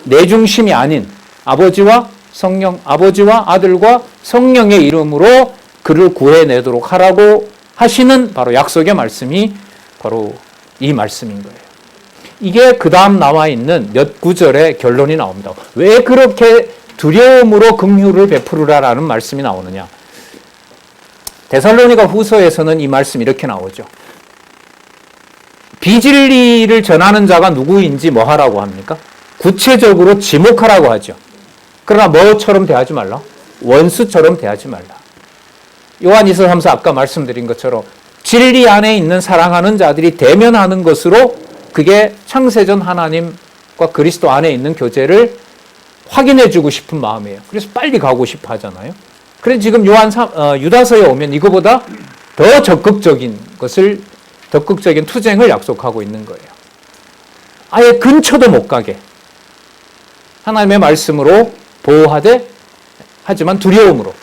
내 중심이 아닌 아버지와 성령 아버지와 아들과 성령의 이름으로 그를 구해내도록 하라고 하시는 바로 약속의 말씀이 바로 이 말씀인 거예요. 이게 그 다음 나와 있는 몇 구절의 결론이 나옵니다. 왜 그렇게 두려움으로 긍휼을 베푸르라라는 말씀이 나오느냐. 데살로니가 후서에서는 이 말씀이 이렇게 나오죠. 비진리를 전하는 자가 누구인지 뭐 하라고 합니까? 구체적으로 지목하라고 하죠. 그러나 뭐처럼 대하지 말라? 원수처럼 대하지 말라. 요한 2서 3서 아까 말씀드린 것처럼 진리 안에 있는 사랑하는 자들이 대면하는 것으로 그게 창세전 하나님과 그리스도 안에 있는 교제를 확인해 주고 싶은 마음이에요. 그래서 빨리 가고 싶어 하잖아요. 그래서 지금 유다서에 오면 이거보다 더 적극적인 투쟁을 약속하고 있는 거예요. 아예 근처도 못 가게 하나님의 말씀으로 보호하되 하지만 두려움으로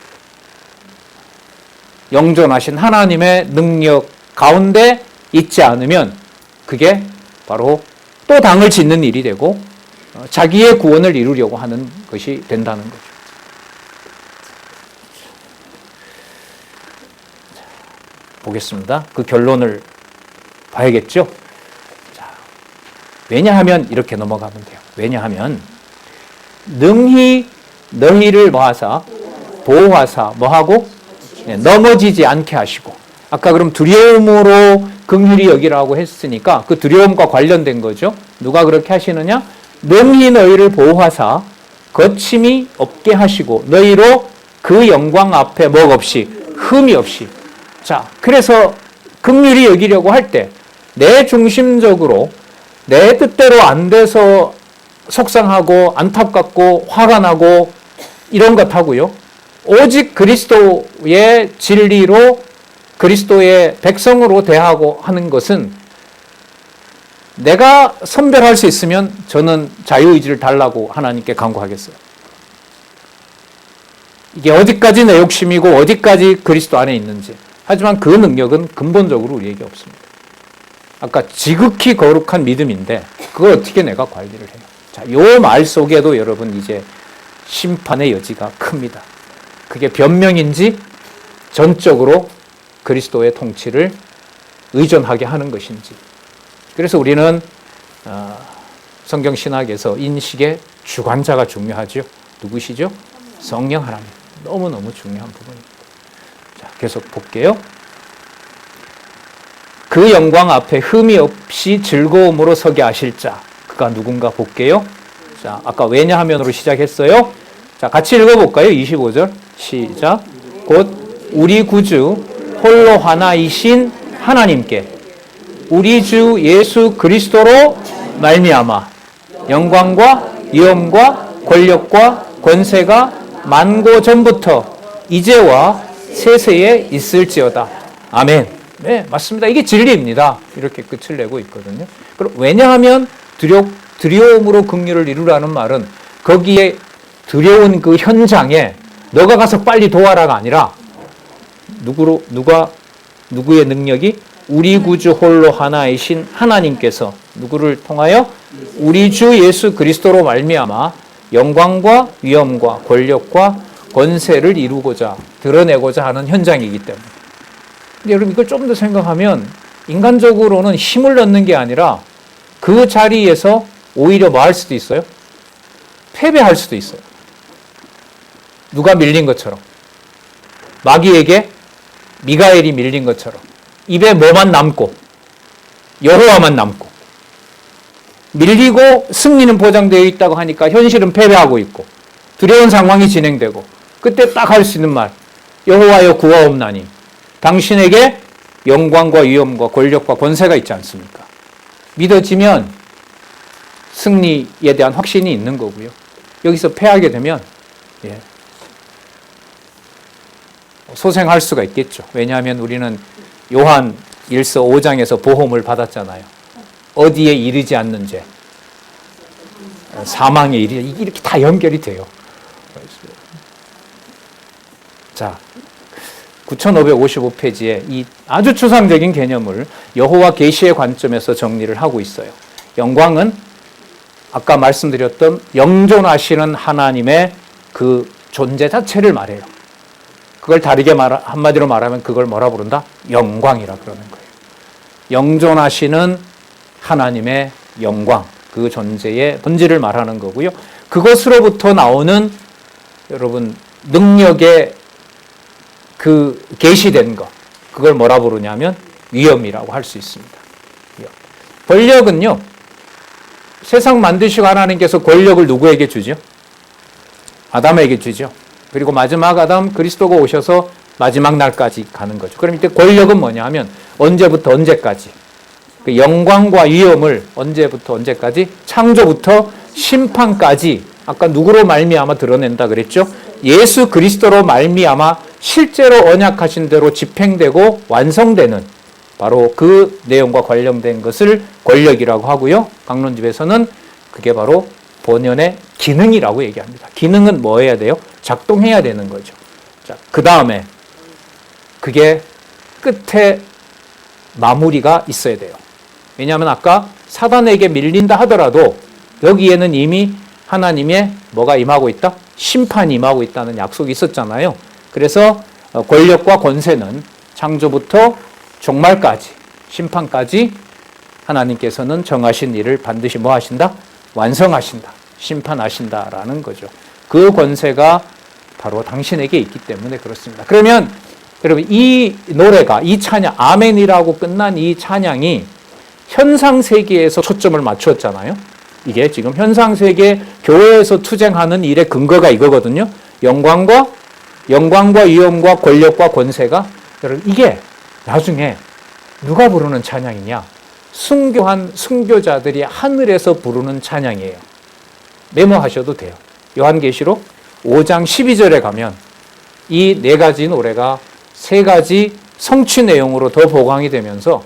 영존하신 하나님의 능력 가운데 있지 않으면 그게 바로 또 당을 짓는 일이 되고 자기의 구원을 이루려고 하는 것이 된다는 거죠. 보겠습니다. 그 결론을 봐야겠죠. 자, 왜냐하면 이렇게 넘어가면 돼요. 왜냐하면 능히 너희를 뭐하사 보호하사 뭐하고 넘어지지 않게 하시고 아까 그럼 두려움으로 긍휼히 여기라고 했으니까 그 두려움과 관련된 거죠. 누가 그렇게 하시느냐? 능히 너희를 보호하사 거침이 없게 하시고 너희로 그 영광 앞에 뭐 없이 흠이 없이. 자, 그래서 긍휼히 여기려고 할 때 내 중심적으로 내 뜻대로 안 돼서 속상하고 안타깝고 화가 나고 이런 것 하고요. 오직 그리스도의 진리로 그리스도의 백성으로 대하고 하는 것은 내가 선별할 수 있으면 저는 자유의지를 달라고 하나님께 간구하겠어요. 이게 어디까지 내 욕심이고 어디까지 그리스도 안에 있는지. 하지만 그 능력은 근본적으로 우리에게 없습니다. 아까 지극히 거룩한 믿음인데 그걸 어떻게 내가 관리를 해요. 자, 요 말 속에도 여러분 이제 심판의 여지가 큽니다. 그게 변명인지 전적으로 그리스도의 통치를 의존하게 하는 것인지. 그래서 우리는 성경 신학에서 인식의 주관자가 중요하죠. 누구시죠? 성령 하나님. 너무너무 중요한 부분입니다. 자, 계속 볼게요. 그 영광 앞에 흠이 없이 즐거움으로 서게 하실 자. 그가 누군가 볼게요. 자, 아까 왜냐하면으로 시작했어요. 자, 같이 읽어볼까요? 25절. 시작. 곧 우리 구주 홀로 하나이신 하나님께 우리 주 예수 그리스도로 말미암아 영광과 위엄과 권력과 권세가 만고 전부터 이제와 세세에 있을지어다. 아멘. 네, 맞습니다. 이게 진리입니다. 이렇게 끝을 내고 있거든요. 그럼 왜냐하면 두려움으로 긍휼을 이루라는 말은 거기에 두려운 그 현장에 너가 가서 빨리 도와라가 아니라 누구의 능력이 우리 구주 홀로 하나이신 하나님께서 누구를 통하여 우리 주 예수 그리스도로 말미암아 영광과 위엄과 권력과 권세를 이루고자 드러내고자 하는 현장이기 때문에. 근데 여러분 이걸 좀 더 생각하면 인간적으로는 힘을 넣는 게 아니라 그 자리에서 오히려 뭐 할 수도 있어요? 패배할 수도 있어요. 누가 밀린 것처럼. 마귀에게 미가엘이 밀린 것처럼. 입에 뭐만 남고 여호와만 남고 밀리고 승리는 보장되어 있다고 하니까 현실은 패배하고 있고 두려운 상황이 진행되고 그때 딱 할 수 있는 말 여호와여 구하옵나니 당신에게 영광과 위엄과 권력과 권세가 있지 않습니까? 믿어지면 승리에 대한 확신이 있는 거고요. 여기서 패하게 되면 소생할 수가 있겠죠. 왜냐하면 우리는 요한 1서 5장에서 보험을 받았잖아요. 어디에 이르지 않는 죄, 사망에 이르지, 이렇게 다 연결이 돼요. 자, 9555페이지에 이 아주 추상적인 개념을 여호와 계시의 관점에서 정리를 하고 있어요. 영광은 아까 말씀드렸던 영존하시는 하나님의 그 그 존재 자체를 말해요. 그걸 한마디로 말하면 그걸 뭐라 부른다? 영광이라 그러는 거예요. 영존하시는 하나님의 영광, 그 존재의 본질을 말하는 거고요. 그것으로부터 나오는 여러분 능력의 그 계시된 것, 그걸 뭐라 부르냐면 위엄이라고 할 수 있습니다. 권력은요, 세상 만드시고 하나님께서 권력을 누구에게 주죠? 아담에게 주죠. 그리고 마지막 아담 그리스도가 오셔서 마지막 날까지 가는 거죠. 그럼 이때 권력은 뭐냐 하면 언제부터 언제까지, 그 영광과 위엄을 언제부터 언제까지, 창조부터 심판까지, 아까 누구로 말미암아 드러낸다 그랬죠? 예수 그리스도로 말미암아 실제로 언약하신 대로 집행되고 완성되는 바로 그 내용과 관련된 것을 권력이라고 하고요. 강론집에서는 그게 바로 본연의 기능이라고 얘기합니다. 기능은 뭐 해야 돼요? 작동해야 되는 거죠. 자, 그 다음에 그게 끝에 마무리가 있어야 돼요. 왜냐하면 아까 사단에게 밀린다 하더라도 여기에는 이미 하나님의 뭐가 임하고 있다? 심판이 임하고 있다는 약속이 있었잖아요. 그래서 권력과 권세는 창조부터 종말까지, 심판까지 하나님께서는 정하신 일을 반드시 뭐 하신다? 완성하신다. 심판하신다라는 거죠. 그 권세가 바로 당신에게 있기 때문에 그렇습니다. 그러면 여러분 이 노래가, 이 찬양, 아멘이라고 끝난 이 찬양이 현상세계에서 초점을 맞추었잖아요. 이게 지금 현상세계 교회에서 투쟁하는 일의 근거가 이거거든요. 영광과 위엄과 권력과 권세가, 여러분 이게 나중에 누가 부르는 찬양이냐? 순교한 순교자들이 하늘에서 부르는 찬양이에요. 메모하셔도 돼요. 요한계시록 5장 12절에 가면 이 네 가지 노래가 세 가지 성취 내용으로 더 보강이 되면서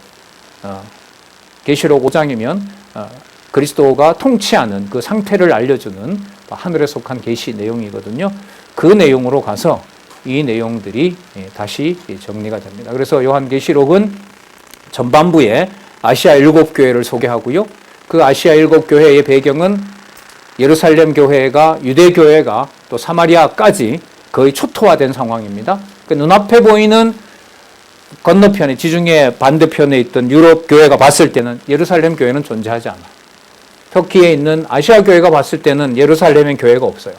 계시록 5장이면 그리스도가 통치하는 그 상태를 알려주는 하늘에 속한 계시 내용이거든요. 그 내용으로 가서 이 내용들이 다시 정리가 됩니다. 그래서 요한계시록은 전반부에 아시아 7교회를 소개하고요. 그 아시아 7교회의 배경은 예루살렘 교회가, 유대 교회가 또 사마리아까지 거의 초토화된 상황입니다. 그 눈앞에 보이는 건너편에, 지중해 반대편에 있던 유럽 교회가 봤을 때는 예루살렘 교회는 존재하지 않아. 터키에 있는 아시아 교회가 봤을 때는 예루살렘엔 교회가 없어요.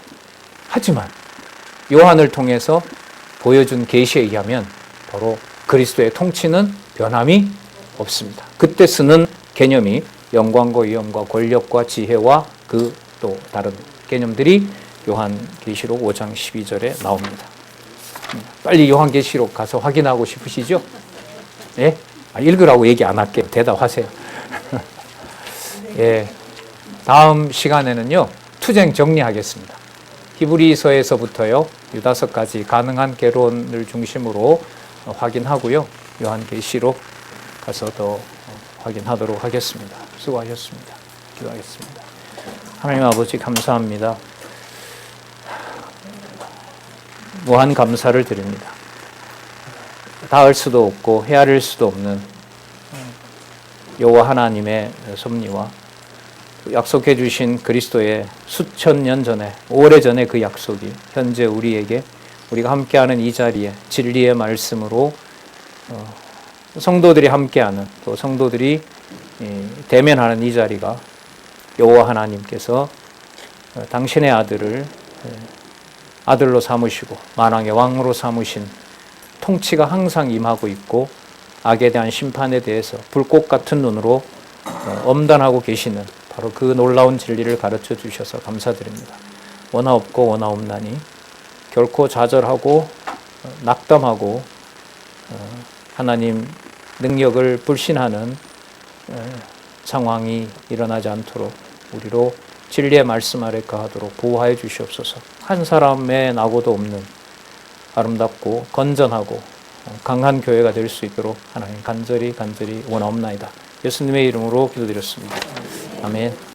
하지만 요한을 통해서 보여준 계시에 의하면 바로 그리스도의 통치는 변함이 없습니다. 그때 쓰는 개념이 영광과 위엄과 권력과 지혜와 그 또 다른 개념들이 요한계시록 5장 12절에 나옵니다. 빨리 요한계시록 가서 확인하고 싶으시죠? 예? 읽으라고 얘기 안 할게요. 대답하세요. 예. 다음 시간에는요, 투쟁 정리하겠습니다. 히브리서에서부터요, 유다서까지 가능한 개론을 중심으로 확인하고요, 요한계시록 가서 더 확인하도록 하겠습니다. 수고하셨습니다. 기도하겠습니다. 하나님 아버지 감사합니다. 무한 감사를 드립니다. 닿을 수도 없고 헤아릴 수도 없는 여호와 하나님의 섭리와 약속해 주신 그리스도의 수천 년 전에, 오래전에 그 약속이 현재 우리에게, 우리가 함께하는 이 자리에 진리의 말씀으로 성도들이 함께하는, 또 성도들이 대면하는 이 자리가 여호와 하나님께서 당신의 아들을 아들로 삼으시고 만왕의 왕으로 삼으신 통치가 항상 임하고 있고 악에 대한 심판에 대해서 불꽃 같은 눈으로 엄단하고 계시는 바로 그 놀라운 진리를 가르쳐 주셔서 감사드립니다. 원하 없고 원하 없나니 결코 좌절하고 낙담하고 하나님 능력을 불신하는 상황이 일어나지 않도록 우리로 진리의 말씀 아래 거하도록 보호하여 주시옵소서. 한 사람의 낙오도 없는 아름답고 건전하고 강한 교회가 될 수 있도록 하나님 간절히 원하옵나이다. 예수님의 이름으로 기도드렸습니다. 아멘.